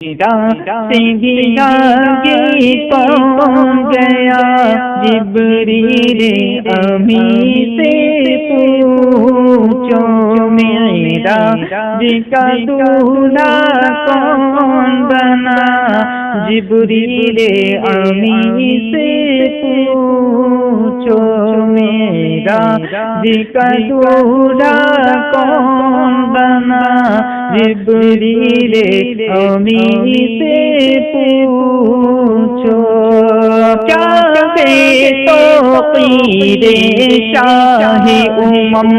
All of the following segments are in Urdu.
سے بھی آگے کون گیا، جبریل امی سے پوچھو میرا کا دولہا کون بنا، جبریل امی سے پوچھو میرا کا دولہا کون بنا، جبریل امی سے پوچھو کیا ہے توقیر شاہ امم،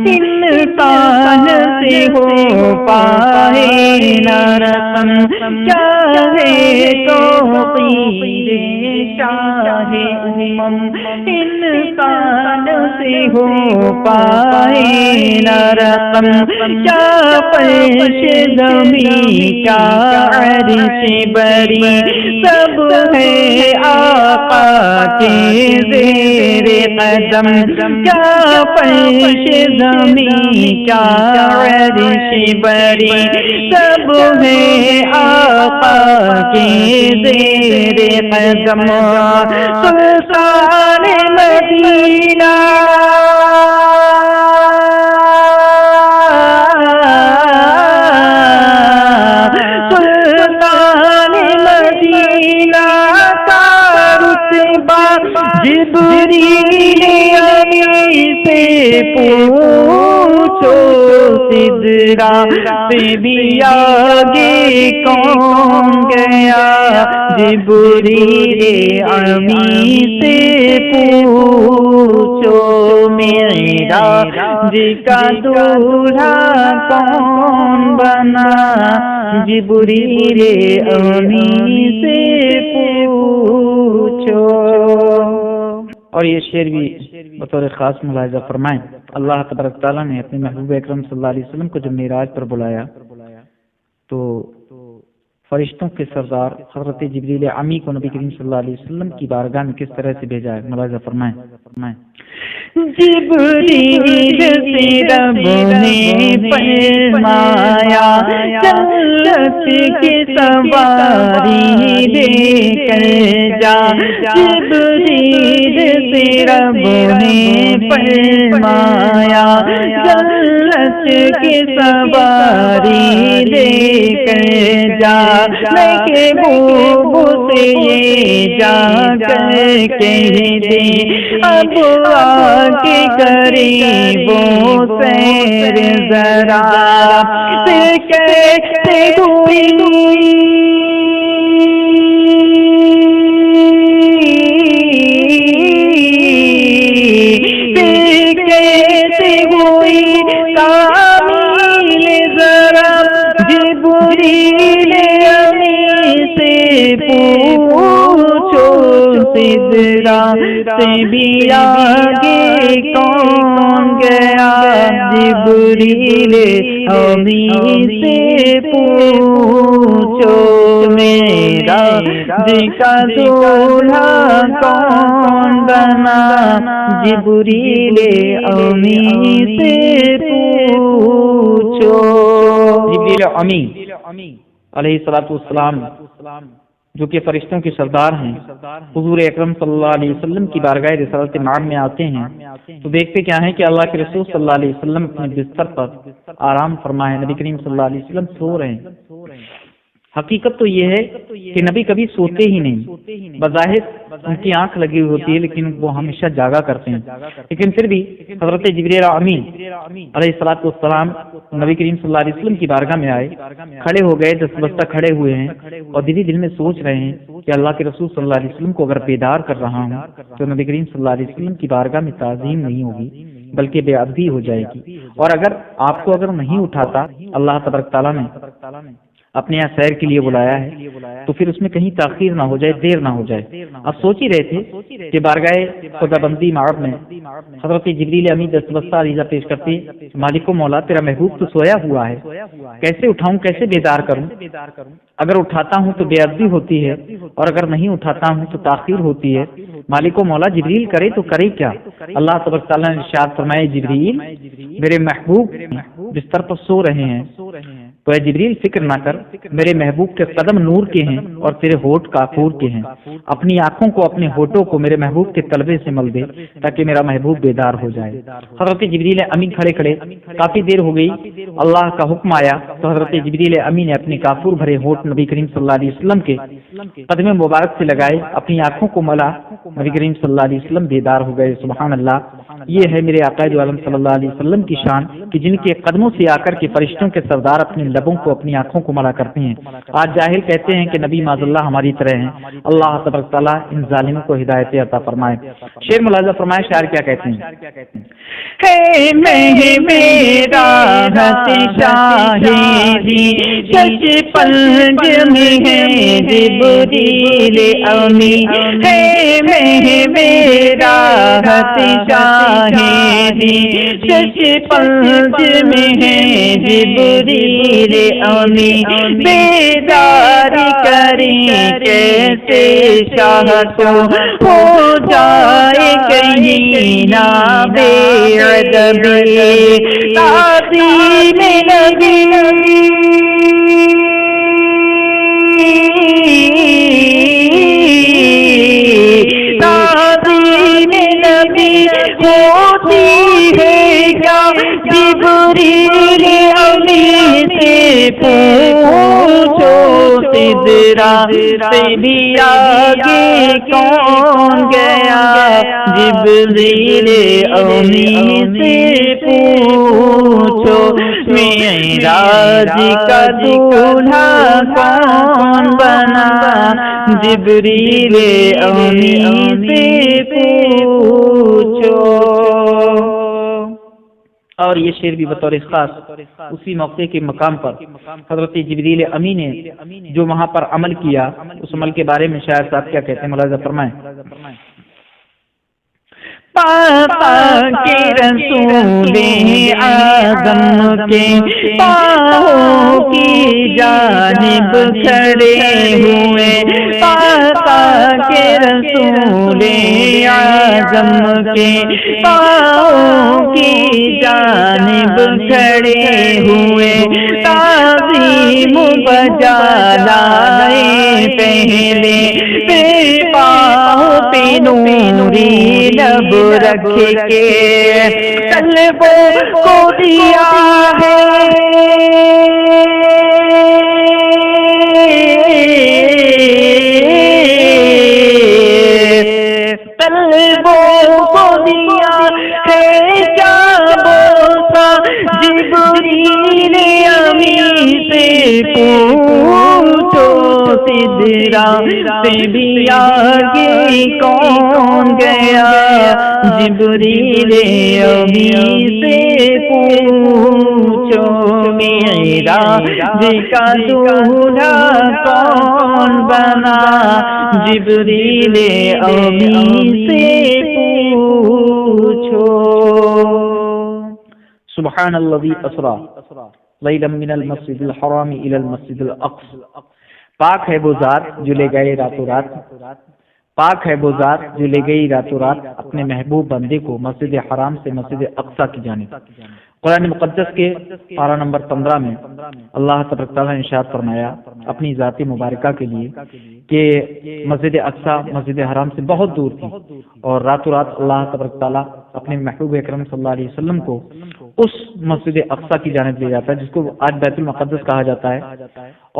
انسان سے ہو پائے نہ رقم، کیا ہے توقیر شاہ امم، انسان سے ہو پائے نہ رقم، کیا پیش زمین کا عرش بری، سب ہے آقا کے زیر قدم، کیا پیش زمین کا عرش بری، سب ہے آقا کے زیر قدم، سلطان مدینہ جبریل امی سے پوچھو، سدرا سے بھی آگے کون گیا، جبریل امی سے پوچھو میرا کا دولہا کون بنا، جبریل امی سے پوچھو۔ اور یہ شعر بھی بطور خاص ملاحظہ فرمائیں، اللہ تبارک تعالیٰ نے اپنے محبوب اکرم صلی اللہ علیہ وسلم کو جب معراج پر بلایا تو فرشتوں کے سردار حضرت جبریل امی کو نبی کریم صلی اللہ علیہ وسلم کی بارگاہ میں کس طرح سے بھیجا ہے، ملاحظہ فرمائیں۔ جبریل سے رب نے فرمایا، جنت کی سواری لے کر جا، جبریل سے رب نے فرمایا، جنت کی سواری لے کر جا، لیکن بو سے یہ جا کر کہہ دے، اب آگے قریبوں سیر ذرا، پھر کہتے ہوئی کامل ذرا، جبریل امی سے پوچھو، سدرا سے بھی آگے کون گیا، جبریل امی سے پوچھو میرا کا دولہا کون بنا، جبریل امی سے پوچھو۔ جبریل امی علیہ السلام جو کہ فرشتوں کے سردار ہیں، حضور اکرم صلی اللہ علیہ وسلم کی بارگاہ رسالت معاب میں آتے ہیں تو دیکھتے کیا ہے کہ اللہ کے رسول صلی اللہ علیہ وسلم اپنے بستر پر آرام فرمائے، نبی کریم صلی اللہ علیہ وسلم سو رہے ہیں۔ حقیقت تو یہ ہے کہ نبی کبھی سوتے ہی نہیں، بظاہر ان کی آنکھ لگی ہوئی ہوتی ہے لیکن وہ ہمیشہ جاگا کرتے ہیں، لیکن پھر بھی حضرت جبریل امی علیہ السلام نبی کریم صلی اللہ علیہ وسلم کی بارگاہ میں آئے، کھڑے ہو گئے، دست بستہ کھڑے ہوئے ہیں اور دل میں سوچ رہے ہیں کہ اللہ کے رسول صلی اللہ علیہ وسلم کو اگر بیدار کر رہا ہوں تو نبی کریم صلی اللہ علیہ وسلم کی بارگاہ میں تعظیم نہیں ہوگی بلکہ بے ادبی ہو جائے گی، اور اگر آپ کو اگر نہیں اٹھاتا، اللہ تبارک تعالیٰ نے اپنے یہاں سیر کے لیے بلایا ہے تو پھر اس میں کہیں تاخیر نہ ہو جائے، دیر نہ ہو جائے۔ اب سوچ ہی رہے تھے کہ بارگاہ خدا بندی معاب میں حضرت جبریل امی دست بستہ عریضہ پیش کرتے، مالک و مولا تیرا محبوب تو سویا ہوا ہے، کیسے اٹھاؤں، کیسے بیدار کروں، اگر اٹھاتا ہوں تو بے ادبی ہوتی ہے اور اگر نہیں اٹھاتا ہوں تو تاخیر ہوتی ہے، مالک و مولا جبریل کرے تو کرے کیا۔ اللہ تبارک تعالیٰ نے ارشاد فرمائے، جبریل میرے محبوب بستر پر سو رہے ہیں تو اے جبریل فکر نہ کر، میرے محبوب کے قدم نور کے ہیں اور تیرے ہونٹ کافور کے ہیں، اپنی آنکھوں کو، اپنے ہونٹوں کو میرے محبوب کے طلبے سے مل دے تاکہ میرا محبوب بیدار ہو جائے۔ حضرت جبریل امین کھڑے کھڑے کافی دیر ہو گئی، اللہ کا حکم آیا تو حضرت جبریل امین نے اپنے کافور بھرے ہونٹ نبی کریم صلی اللہ علیہ وسلم کے قدم مبارک سے لگائے، اپنی آنکھوں کو ملا، نبی کریم صلی اللہ علیہ وسلم بیدار ہو گئے۔ سبحان اللہ، یہ ہے میرے آقا عالم صلی اللہ علیہ وسلم کی شان کہ جن کے قدموں سے آ کر کے فرشتوں کے سردار اپنے لبوں کو، اپنی آنکھوں کو ملا کرتے ہیں۔ آج جاہل کہتے ہیں کہ نبی معاذ اللہ ہماری طرح ہیں، اللہ تبارک تعالیٰ ان ظالموں کو ہدایت عطا فرمائے۔ شعر ملاحظہ فرمائے، شاعر کیا کہتے ہیں؟ جبریل امی بیدار کریں کیسے شاہ تو ہو جائے کہیں نہ بے ادبی تعظیم نبی تعظیم نبی ہوتی ہے کیا جبریل امی سے پوچھو سدرا سے بھی آگے کون گیا جبریل امی سے پوچھو معراج کا دولہا کون بنا جبریل امی سے پوچھو۔ اور یہ شعر بھی بطور خاص اسی موقع کے مقام پر حضرت جبریل امی نے جو وہاں پر عمل کیا، اس عمل کے بارے میں شاعر صاحب کیا کہتے ہیں، ملاحظہ فرمائیں۔ پاپا کے رسول اعظم کے پاؤں کی جانب کھڑے ہوئے، پاپا کے رسول اعظم کے پاؤں کی جانب کھڑے ہوئے، تعظیم بجا لائے پہلے پاؤں پہ نوری لب رکھ کے طلبوں کو دیا ہے، طلبوں کو دیا ہے کیا بوسا جبریل امی سے پوچھو سدرا سے بھی آگے کون گیا جبریل امی سے پوچھو معراج کا دولہا کون بنا جبریل امی سے پوچھو۔ سبحان الذی اسری لیلا من المسجد الحرام الی المسجد الاقصی، پاک ہے وہ ذات جو لے گئے راتوں رات، پاک ہے وہ ذات جو لے گئی راتوں رات اپنے محبوب بندے کو مسجد حرام سے مسجد اقصی کی جانب۔ قرآن مقدس کے پارہ نمبر 15 میں اللہ تبارک تعالیٰ نے ارشاد فرمایا اپنی ذات مبارکہ کے لیے کہ مسجد اقصی مسجد حرام سے بہت دور تھی، اور راتوں رات اللہ تبارک تعالیٰ اپنے محبوب اکرم صلی اللہ علیہ وسلم کو اس مسجد اقصی کی جانب لے جاتا ہے جس کو آج بیت المقدس کہا جاتا ہے۔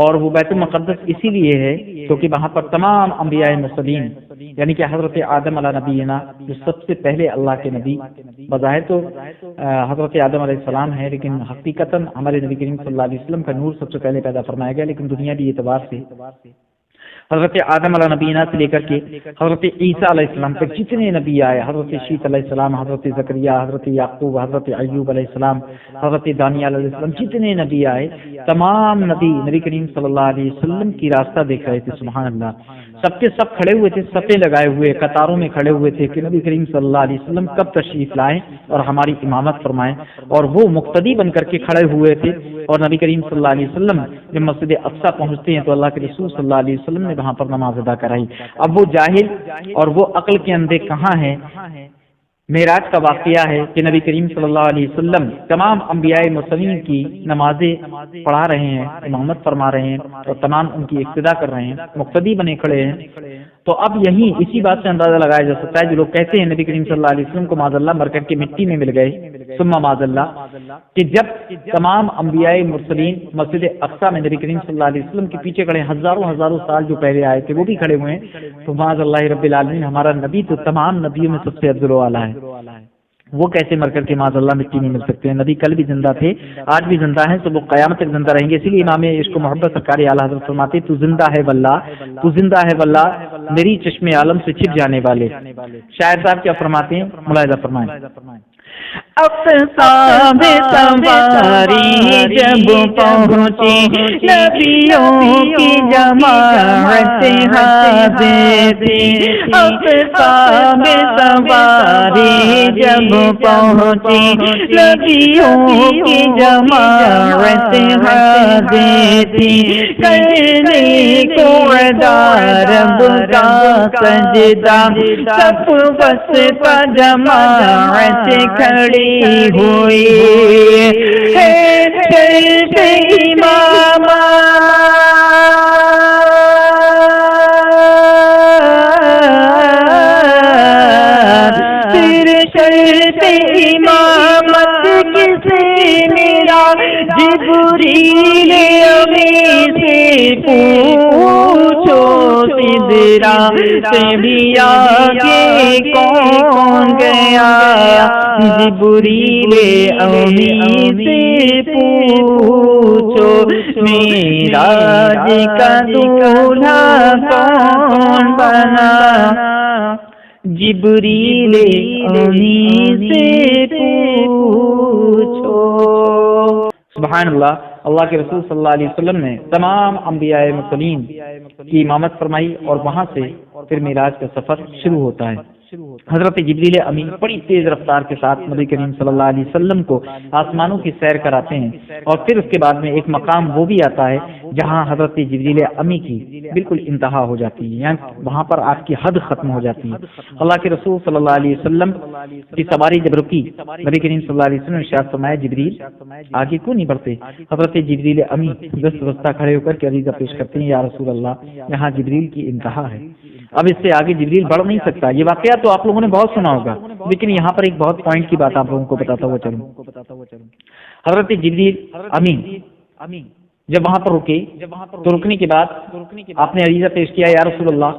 اور وہ بیت المقدس اسی لیے ہے کیونکہ وہاں پر تمام انبیاء مرسلین یعنی کہ حضرت آدم علیہ نبینا جو سب سے پہلے اللہ کے نبی، بظاہر تو حضرت آدم علیہ السلام ہے، لیکن حقیقتاً ہمارے نبی کریم صلی اللہ علیہ وسلم کا نور سب سے پہلے پیدا فرمایا گیا، لیکن دنیاوی اعتبار سے حضرت آدم علیہ نبینا سے لے کر کے حضرت عیسیٰ علیہ السلام تک جتنے نبی آئے، حضرت شیت علیہ السلام، حضرت زکریا، حضرت یعقوب، حضرت ایوب علیہ السلام، حضرت دانیال علیہ السلام، جتنے نبی آئے تمام نبی کریم صلی اللہ علیہ وسلم کی راستہ دیکھ رہے تھے۔ سبحان اللہ، سب کے سب کھڑے ہوئے تھے، صفیں لگائے ہوئے قطاروں میں کھڑے ہوئے تھے کہ نبی کریم صلی اللہ علیہ وسلم کب تشریف لائیں اور ہماری امامت فرمائیں، اور وہ مقتدی بن کر کے کھڑے ہوئے تھے۔ اور نبی کریم صلی اللہ علیہ وسلم جب مسجد اقصی پہنچتے ہیں تو اللہ کے رسول صلی اللہ علیہ وسلم نے وہاں پر نماز ادا کرائی۔ اب وہ جاہل اور وہ عقل کے اندھے کہاں ہیں معراج کا واقعہ ہے کہ نبی کریم صلی اللہ علیہ وسلم تمام انبیاء مرسلین کی نمازیں پڑھا رہے ہیں، امامت فرما رہے ہیں اور تمام ان کی اقتدا کر رہے ہیں، مقتدی بنے کھڑے ہیں۔ تو اب یہی اسی بات سے اندازہ لگایا جا سکتا ہے جو لوگ کہتے ہیں نبی کریم صلی اللہ علیہ وسلم کو معاذ اللہ مرکز کی مٹی میں مل گئے، ثم معاذ اللہ، کہ جب تمام انبیاء مرسلین مسجد اقصی میں نبی کریم صلی اللہ علیہ وسلم کے پیچھے کھڑے ہزاروں سال جو پہلے آئے تھے وہ بھی کھڑے ہوئے ہیں، تو معاذ اللہ رب العالمین ہمارا نبی تو تمام نبیوں میں سب سے افضل و اعلیٰ ہے، وہ کیسے مر کر کے معاذ اللہ مٹی میں مل سکتے ہیں؟ نبی کل بھی زندہ تھے، آج بھی زندہ ہیں، تو وہ قیامت تک زندہ رہیں گے۔ اسی لیے امام عشق و محبت سرکار اعلیٰ حضرت فرماتے تو زندہ ہے واللہ، تو زندہ ہے واللہ میری چشم عالم سے چھپ جانے والے۔ شاعر صاحب کیا فرماتے ہیں؟ ملاحظہ فرمائیں۔ اقصی میں سواری جب پہنچی نبیوں کی جماعت حاضر تھی، اقصی میں سواری جب پہنچی نبیوں کی جماعت حاضر تھی، کرنے کو ادا رب کا سجدہ صف وسط جماعت کھڑی ہوئی ہے، شرف امام پھر شرف امامت کسے میرا جبریل امین سے پوچھو، سدرا سے بھی آگے کون گیا، جبریل امین سے پوچھو، معراج کا دولہا کون بنا، جبریل امین سے پوچھو۔ سبحان اللہ، اللہ کے رسول صلی اللہ علیہ وسلم نے تمام انبیاء مرسلین کی امامت فرمائی اور وہاں سے پھر معراج کا سفر شروع ہوتا ہے۔ حضرت جبریل امین بڑی تیز رفتار کے ساتھ نبی کریم صلی اللہ علیہ وسلم کو آسمانوں کی سیر کراتے ہیں، اور پھر اس کے بعد میں ایک مقام وہ بھی آتا ہے جہاں حضرت جبریل امی کی بالکل انتہا ہو جاتی ہے، یعنی وہاں پر آپ کی حد ختم ہو جاتی ہے۔ اللہ کے رسول صلی اللہ علیہ وسلم کی سواری جب رکی، نبی کریم صلی اللہ علیہ وسلم نے ارشاد فرمایا جبریل آگے کیوں نہیں بڑھتے؟ حضرت جبریل امی دست وسطہ کھڑے ہو کر کے عریضہ پیش کرتے ہیں، یا رسول اللہ یہاں جبریل کی انتہا ہے، اب اس سے آگے جبریل بڑھ نہیں سکتا۔ یہ واقعہ تو آپ لوگوں نے بہت سنا ہوگا، لیکن یہاں پر ایک بہت پوائنٹ کی بات آپ لوگوں کو بتاتا ہوا چلوں۔ حضرت جبریل امین جب وہاں پر رکے تو رکنے کے بعد آپ نے عریضہ پیش کیا، یا رسول اللہ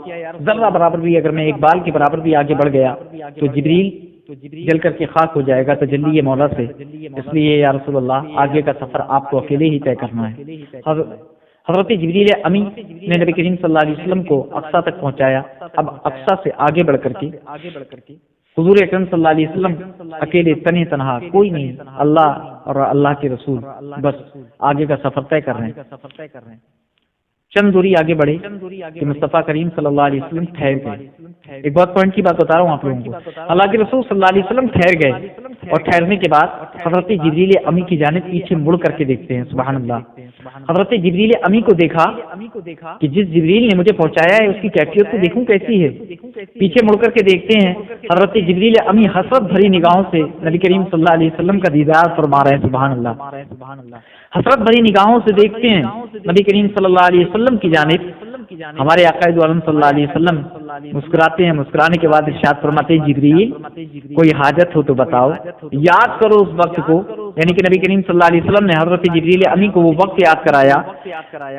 ذرہ برابر بھی اگر میں ایک بال کے برابر بھی آگے بڑھ گیا تو جبریل جل کر کے خاک ہو جائے گا تجلی مولا سے، اس لیے یا رسول اللہ آگے کا سفر آپ کو اکیلے ہی طے کرنا ہے۔ حضرت جبریل امی نے نبی کریم صلی اللہ علیہ وسلم کو اقصی تک پہنچایا۔ اب اقصی سے آگے بڑھ کر کے حضور اکرم صلی اللہ علیہ وسلم اکیلے تنہا، کوئی نہیں، اللہ اور اللہ کے رسول بس آگے کا سفر طے کر رہے ہیں۔ چند دوری آگے بڑھے کہ مصطفیٰ کریم صلی اللہ علیہ وسلم ٹھہر گئے۔ ایک بہت پوائنٹ کی بات بتا رہا ہوں آپ لوگوں کو، اللہ کے رسول صلی اللہ علیہ وسلم ٹھہر گئے، اور ٹھہرنے کے بعد حضرت جبریل امی کی جانب پیچھے مڑ کر کے دیکھتے ہیں۔ سبحان اللہ، حضرت جبریل امی کو دیکھا کہ جس جبریل نے مجھے پہنچایا ہے اس کی کیفیت تو دیکھوں کیسی ہے۔ پیچھے مڑ کر کے دیکھتے ہیں، حضرت جبریل امی حسرت بھری نگاہوں سے نبی کریم صلی اللہ علیہ وسلم کا دیدار فرما رہے ہیں۔ سبحان اللہ، حسرت بھری نگاہوں سے دیکھتے ہیں نبی کریم صلی اللہ علیہ وسلم کی جانب۔ ہمارے آقا عالم صلی اللہ علیہ وسلم مسکراتے ہیں، مسکرانے کے بعد ارشاد فرماتے ہیں جبریل کوئی حاجت ہو تو بتاؤ، یاد کرو اس وقت کو، یعنی کہ نبی کریم صلی اللہ علیہ وسلم نے حضرت جبریل امی کو وہ وقت یاد کرایا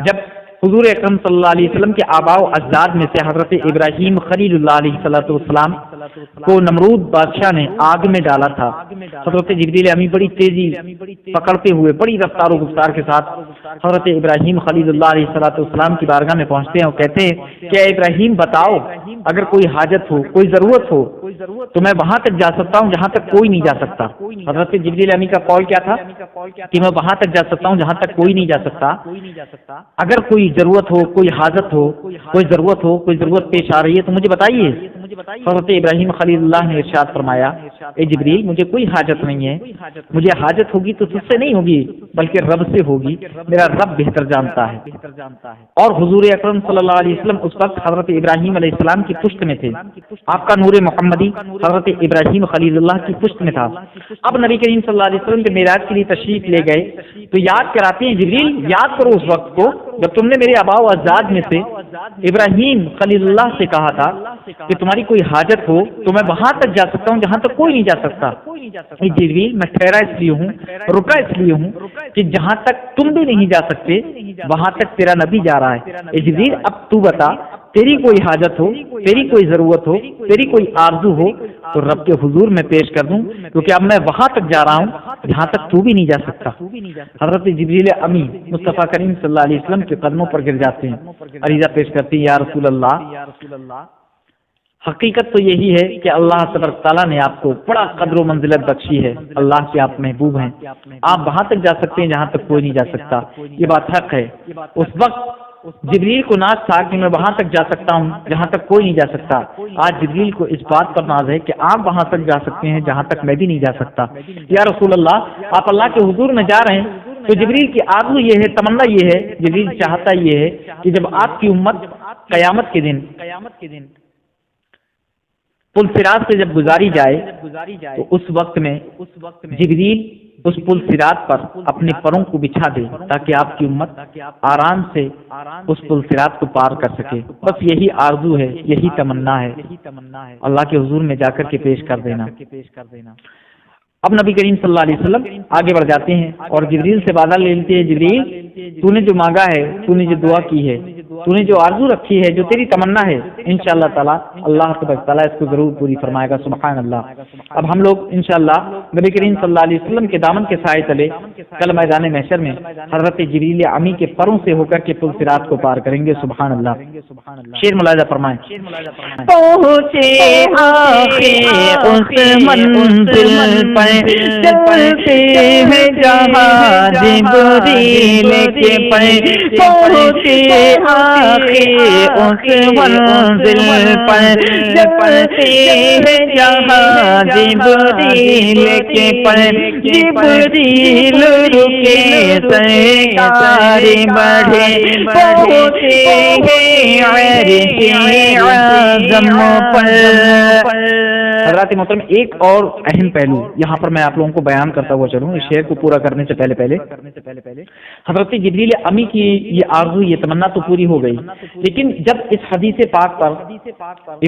جب حضور اکرم صلی اللہ علیہ وسلم کے آباء و اجداد میں سے حضرت ابراہیم خلیل اللہ علیہ السلام کو نمرود بادشاہ نے آگ میں ڈالا تھا۔ حضرت جبریل امی بڑی تیزی پکڑتے ہوئے بڑی رفتار و گفتار کے ساتھ حضرت ابراہیم خلیل اللہ علیہ السلام کی بارگاہ میں پہنچتے ہیں اور کہتے ہیں کہ اے ابراہیم بتاؤ، اگر کوئی حاجت ہو، کوئی ضرورت ہو تو میں وہاں تک جا سکتا ہوں جہاں تک کوئی نہیں جا سکتا۔ حضرت جبریل امی کا قول کیا تھا کہ میں وہاں تک جا سکتا ہوں جہاں تک کوئی نہیں جا سکتا، اگر کوئی ضرورت ہو، کوئی حاجت ہو، کوئی ضرورت ہو، کوئی ضرورت پیش آ رہی ہے تو مجھے بتائیے۔ حضرت ابراہیم خلیل اللہ نے ارشاد فرمایا اے جبریل مجھے کوئی حاجت نہیں ہے، مجھے حاجت ہوگی تو تجھ سے نہیں ہوگی بلکہ رب سے ہوگی، میرا رب بہتر جانتا ہے۔ اور حضور اکرم صلی اللہ علیہ وسلم اس وقت حضرت ابراہیم علیہ السلام کی پشت میں تھے، آپ کا نور محمدی حضرت ابراہیم خلیل اللہ کی پشت میں تھا۔ اب نبی کریم صلی اللہ علیہ وسلم کے معراج کے لیے تشریف لے گئے تو یاد کراتے ہیں جبریل یاد کرو اس وقت کو جب تم نے میرے آباء و اجداد میں سے ابراہیم خلیل اللہ سے کہا تھا کہ تمہاری کوئی حاجت ہو تو میں وہاں تک جا سکتا ہوں جہاں تک کوئی نہیں جا سکتا۔ جبریل میں ٹھہرا اس لیے ہوں، رکا اس لیے ہوں کہ جہاں تک تم بھی نہیں جا سکتے وہاں تک تیرا نبی جا رہا ہے۔ اے جبریل اب تو بتا تیری کوئی حاجت ہو، تیری کوئی ضرورت ہو، تیری کوئی آرزو ہو تو رب کے حضور میں پیش کر دوں، کیونکہ اب میں وہاں تک جا رہا ہوں جہاں تک تو بھی نہیں جا سکتا۔ حضرت جبریل امی مصطفیٰ کریم صلی اللہ علیہ وسلم کے قدموں پر گر جاتے ہیں، عریضہ پیش کرتے ہیں یا رسول اللہ، حقیقت تو یہی ہے کہ اللہ تبارک تعالیٰ نے آپ کو بڑا قدر و منزلت بخشی ہے، اللہ کے آپ محبوب ہیں، آپ وہاں تک جا سکتے ہیں جہاں تک کوئی نہیں جا سکتا، یہ بات حق ہے۔ اس وقت جبریل کو ناز تھا کہ میں وہاں تک جا سکتا ہوں جہاں تک کوئی نہیں جا سکتا، آج جبریل کو اس بات پر ناز ہے کہ آپ وہاں تک جا سکتے ہیں جہاں تک میں بھی نہیں جا سکتا۔ یا رسول اللہ آپ اللہ کے حضور میں جا رہے ہیں تو جبریل کی آرزو یہ ہے، تمنا یہ ہے، جبریل چاہتا یہ ہے کہ جب آپ کی امت قیامت کے دن پل صراط سے جب گزاری جائے تو اس وقت میں جبریل اس پل صراط پر اپنے پروں کو بچھا دے تاکہ آپ کی امت آرام سے اس پل صراط کو پار کر سکے۔ بس یہی آرزو ہے، یہی تمنا ہے، اللہ کے حضور میں جا کر کے پیش کر دینا۔ اب نبی کریم صلی اللہ علیہ وسلم آگے بڑھ جاتے ہیں اور جبریل سے وعدہ لے لیتے ہیں، جبریل تو نے جو مانگا ہے، تو نے جو دعا کی ہے، تو نے جو آرزو رکھی ہے، جو تیری تمنا ہے، انشاءاللہ تعالی اللہ تبارک تعالیٰ اس کو ضرور پوری فرمائے گا، سبحان اللہ۔ اب ہم لوگ انشاءاللہ نبی کریم صلی اللہ علیہ وسلم کے دامن کے سائے تلے کل میدان محشر میں حضرت جبریل امی کے پروں سے ہو کر کے پل صراط کو پار کریں گے، سبحان اللہ۔ شعر ملاحظہ فرمائیں۔ پہنچے آخر اس منزل پر چلتے ہیں جہاں جبریل کے پر، پہنچے آخر اس منزل پر چلتے ہیں جہاں جبریل کے پر، جبریل رکے سرکار بڑھے پہنچے ہیں عرش اعظم پر۔ حضرات محترم ایک اور اہم پہلو یہاں پر میں آپ لوگوں کو بیان کرتا ہوا چلوں، اس شعر کو پورا کرنے سے پہلے حضرت جبریل امی کی یہ آرزو، یہ تمنا تو پوری ہو گئی، لیکن جب اس حدیث پاک پر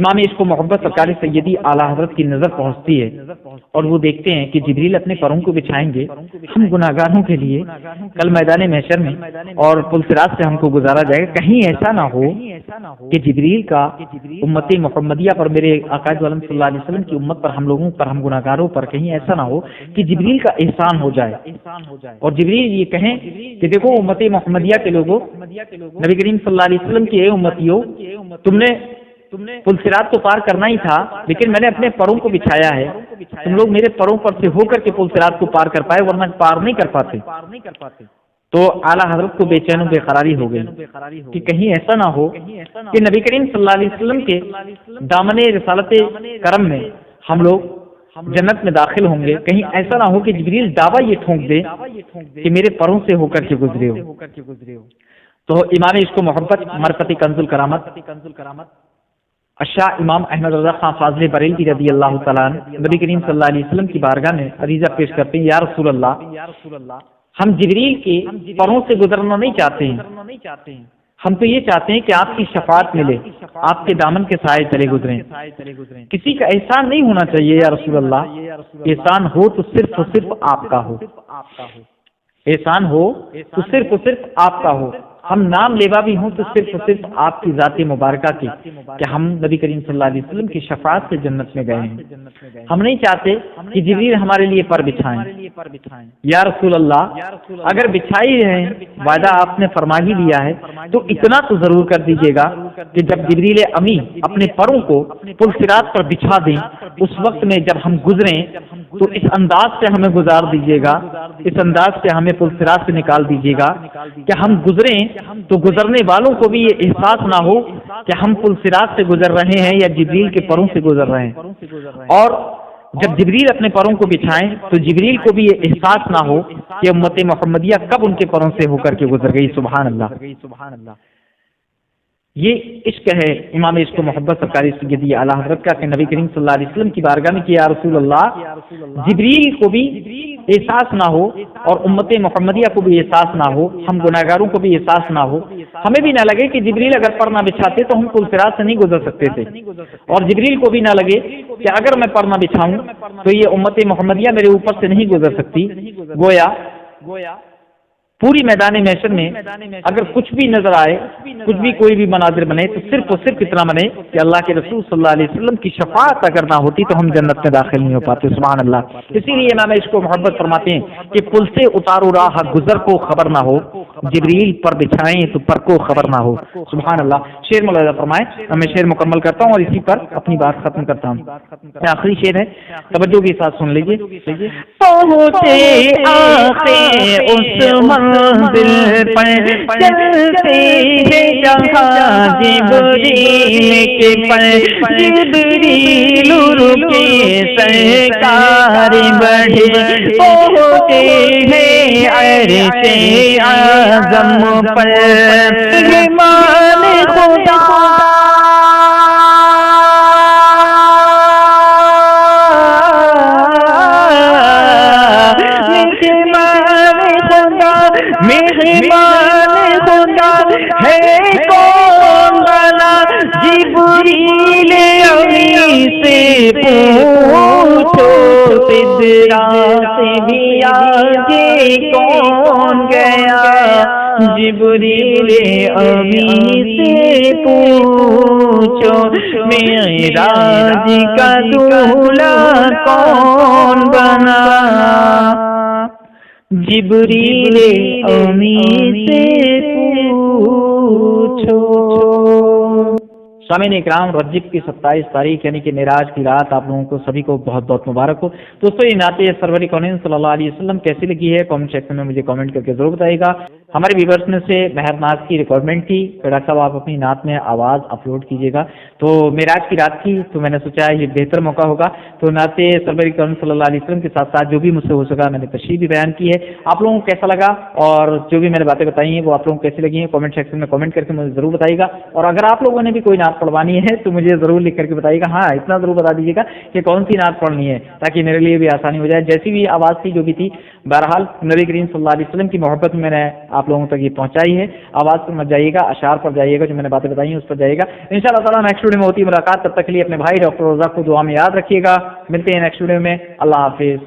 امام عشق و محبت سرکار سیدی اعلیٰ حضرت کی نظر پہنچتی ہے اور وہ دیکھتے ہیں کہ جبریل اپنے پروں کو بچھائیں گے ہم گناہگاروں کے لیے کل میدان محشر میں اور پل صراط سے ہم کو گزارا جائے گا، کہیں ایسا نہ ہو کہ جبریل کا امت محمدیہ پر، میرے آقا عالم صلی اللہ علیہ وسلم کی امت پر، ہم لوگوں پر، ہم گناہگاروں پر کہیں ایسا نہ ہو کہ جبریل کا احسان ہو جائے اور جبریل یہ کہیں کہ دیکھو امت محمدیہ کے لوگوں، نبی کریم صلی اللہ علیہ وسلم کی اے امتیوں، تم نے پل صراط تو پار کرنا ہی تھا لیکن میں نے اپنے پروں کو بچھایا ہے، تم لوگ میرے پروں پر سے ہو کر کے پل صراط کو پار کر پائے ورنہ پار نہیں کر پاتے۔ تو اعلیٰ حضرت کو بے چین و بے قراری ہو گئی کہ کہیں ایسا نہ ہو کہ نبی کریم صلی اللہ علیہ وسلم کے دامن رسالت کرم میں ہم لوگ جنت میں داخل ہوں گے، کہیں ایسا نہ ہو کہ جبریل دعویٰ یہ ٹھونک دے کہ میرے پروں سے ہو کر کے گزرے ہو۔ تو امام عشق و محبت مرکتی کنز الکرامت اشاہ امام احمد رضا خان فاضل بریلوی رضی اللہ تعالیٰ نبی کریم صلی اللہ علیہ وسلم کی بارگاہ میں عریضہ پیش کرتے ہیں، یا رسول اللہ ہم جبریل کے پروں سے گزرنا نہیں چاہتے ہیں، ہم تو یہ چاہتے ہیں کہ آپ کی شفاعت ملے، آپ کے دامن کے سائے چلے گزریں، کسی کا احسان نہیں ہونا چاہیے یا رسول اللہ، احسان ہو تو صرف و صرف آپ کا ہو، احسان ہو تو صرف و صرف آپ کا ہو، ہم نام لیوا بھی ہوں تو صرف و صرف آپ کی ذات مبارکہ کی کہ ہم نبی کریم صلی اللہ علیہ وسلم کی شفاعت سے جنت میں گئے ہیں، ہم نہیں چاہتے کہ جبریل ہمارے لیے پر بچھائیں۔ یا رسول اللہ اگر بچھائی ہے، وعدہ آپ نے فرما ہی لیا ہے تو اتنا تو ضرور کر دیجیے گا کہ جب جبریل امی اپنے پروں کو پل صراط پر بچھا دیں اس وقت میں جب ہم گزریں تو اس انداز سے ہمیں گزار دیجیے گا، اس انداز سے ہمیں پل صراط سے نکال دیجیے گا کہ ہم گزریں تو گزرنے والوں کو بھی یہ احساس نہ ہو کہ ہم پل صراط سے گزر رہے ہیں یا جبریل کے پروں سے گزر رہے ہیں، اور جب جبریل اپنے پروں کو بچھائیں تو جبریل کو بھی یہ احساس نہ ہو کہ امت محمدیہ کب ان کے پروں سے ہو کر کے گزر گئی. سبحان اللہ. یہ عشق ہے امام عشق و محبت سرکاری سیدی اعلیٰ حضرت کا کہ نبی کریم صلی اللہ علیہ وسلم کی بارگاہ میں کہ یا رسول اللہ جبریل کو بھی احساس نہ ہو اور امت محمدیہ کو بھی احساس نہ ہو, ہم گناہگاروں کو بھی احساس نہ ہو, ہمیں بھی نہ لگے کہ جبریل اگر پر نہ بچھاتے تو ہم پل صراط سے نہیں گزر سکتے تھے, اور جبریل کو بھی نہ لگے کہ اگر میں پر نہ بچھاؤں تو یہ امت محمدیہ میرے اوپر سے نہیں گزر سکتی. گویا پوری میدان محشر میں اگر کچھ بھی نظر آئے, کچھ بھی کوئی بھی مناظر بنے تو صرف اور صرف اتنا بنے کہ اللہ کے رسول صلی اللہ علیہ وسلم کی شفاعت اگر نہ ہوتی تو ہم جنت میں داخل نہیں ہو پاتے. سبحان اللہ. اسی لیے امام عشق و محبت فرماتے ہیں کہ پل سے اتارو راہ گزر کو خبر نہ ہو, جبریل پر بچھائیں تو پر کو خبر نہ ہو. سبحان اللہ. شعر ملاحظہ فرمائیں, میں شعر مکمل کرتا ہوں اور اسی پر اپنی بات ختم کرتا ہوں. آخری شعر ہے, توجہ کے ساتھ سن لیجیے. پہنچے آخر اس منزل پر چلتے ہیں جہاں جبریل کے پر, جبریل رکے سرکار بڑھے, پہنچے ہیں عرش اعظم پر ایمان خدا مہمان خدا ہے کون بنا, جبریل امی سے پوچھو سدرا سے بھی آگے کون گیا, جبریل امی سے پوچھو معراج کا دولہا کون بنا, جبریل امی سے پوچھو. سامعین اکرام, رجب کی 27 تاریخ یعنی کہ معراج کی رات آپ لوگوں کو سبھی کو بہت بہت مبارک ہو. دوستو یہ نعت سرور کونین صلی اللہ علیہ وسلم کیسی لگی ہے کامنٹ سیکشن میں مجھے کامنٹ کر کے ضرور بتائیے گا. ہمارے ویورس نے سے مہر ناز کی ریکوائرمنٹ تھی کہ ڈاکٹر صاحب آپ اپنی نعت میں آواز اپلوڈ کیجیے گا, تو معراج کی رات تھی تو میں نے سوچا یہ بہتر موقع ہوگا, تو نعت سرور کونین صلی اللہ علیہ وسلم کے ساتھ ساتھ جو بھی مجھ سے ہو سکا میں نے تشریح بھی بیان کی ہے. آپ لوگوں کو کیسا لگا اور جو بھی میں نے باتیں بتائی ہیں وہ آپ لوگوں کو کیسی لگی ہیں کامنٹ سیکشن میں کامنٹ کر کے مجھے ضرور بتائیے گا. اور اگر آپ لوگوں نے بھی کوئی نعت پڑھوانی ہے تو مجھے ضرور لکھ کر کے بتائیے گا. ہاں اتنا ضرور بتا دیجیے گا کہ کون سی نعت پڑھنی ہے تاکہ میرے لیے بھی آسانی ہو جائے. جیسی بھی آواز تھی جو بھی تھی, بہرحال نبی کریم صلی اللہ علیہ وسلم کی محبت میں نے آپ لوگوں تک یہ پہنچائی ہے. آواز پر مت جائیے گا, اشعار پر جائیے گا, جو میں نے باتیں بتائی ہیں اس پر جائیے گا. انشاءاللہ تعالیٰ نیکسٹ ویڈیو میں ہوتی ہے ملاقات, تب تک کے لیے اپنے بھائی ڈاکٹر رضا کو دعا میں یاد رکھیے گا. ملتے ہیں نیکسٹ ویڈیو میں. اللہ حافظ.